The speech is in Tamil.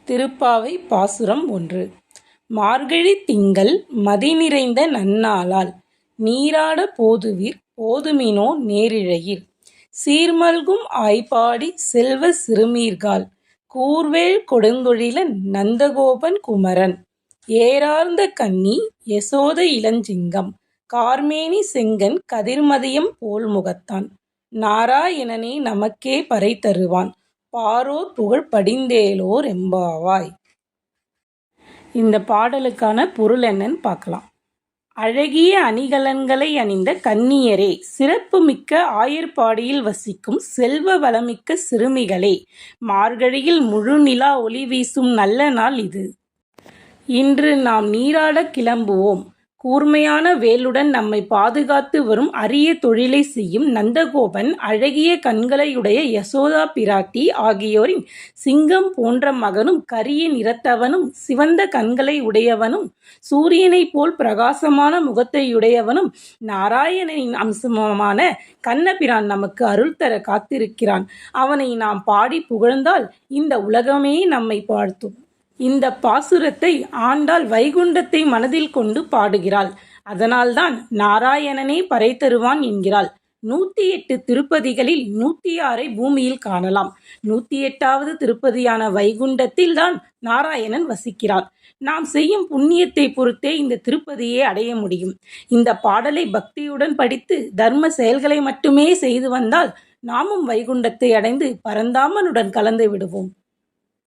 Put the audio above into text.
திருப்பாவை பாசுரம் 1. மார்கழி திங்கள் மதி நிறைந்த நன்னாளால் நீராட போதுவீர் போதுமினோ நேரிழையீர் சீர்மல்கும் ஆய்ப்பாடி செல்வ சிறுமீர்காள் கூர்வேள் கொடுங்கொழிலன் நந்தகோபன் குமரன் ஏரார்ந்த கன்னி யசோத இளஞ்சிங்கம் கார்மேனி செங்கண் கதிர்மதியம் போல்முகத்தான் நாராயணனே நமக்கே பறை தருவான் பாரோர் புகழ் படிந்தேலோர் எம்பாவாய். இந்த பாடலுக்கான பொருள் என்னன்னு பார்க்கலாம். அழகிய அணிகலன்களை அணிந்த கன்னியரே, சிறப்புமிக்க ஆயர்பாடியில் வசிக்கும் செல்வ வளமிக்க சிறுமிகளே, மார்கழியில் முழு நிலா ஒளி வீசும் நல்ல நாள் இது. இன்று நாம் நீராட கிளம்புவோம். கூர்மையான வேலுடன் நம்மை பாதுகாத்து வரும் அரிய தொழிலை செய்யும் நந்தகோபன், அழகிய கண்களையுடைய யசோதா பிராட்டி ஆகியோரின் சிங்கம் போன்ற மகனும், கரிய நிறத்தவனும், சிவந்த கண்களை உடையவனும், சூரியனைப் போல் பிரகாசமான முகத்தையுடையவனும், நாராயணனின் அம்சமான கண்ணபிரான் நமக்கு அருள் தர காத்திருக்கிறான். அவனை நாம் பாடி புகழ்ந்தால் இந்த உலகமே நம்மை வாழ்த்தும். இந்த பாசுரத்தை ஆண்டாள் வைகுண்டத்தை மனதில் கொண்டு பாடுகிறாள். அதனால்தான் நாராயணனே பறை தருவான் என்கிறாள். 108 திருப்பதிகளில் 106 பூமியில் காணலாம். 108வது திருப்பதியான வைகுண்டத்தில் தான் நாராயணன் வசிக்கிறான். நாம் செய்யும் புண்ணியத்தை பொறுத்தே இந்த திருப்பதியை அடைய முடியும். இந்த பாடலை பக்தியுடன் படித்து தர்ம செயல்களை மட்டுமே செய்து வந்தால் நாமும் வைகுண்டத்தை அடைந்து பரந்தாமனுடன் கலந்து விடுவோம்.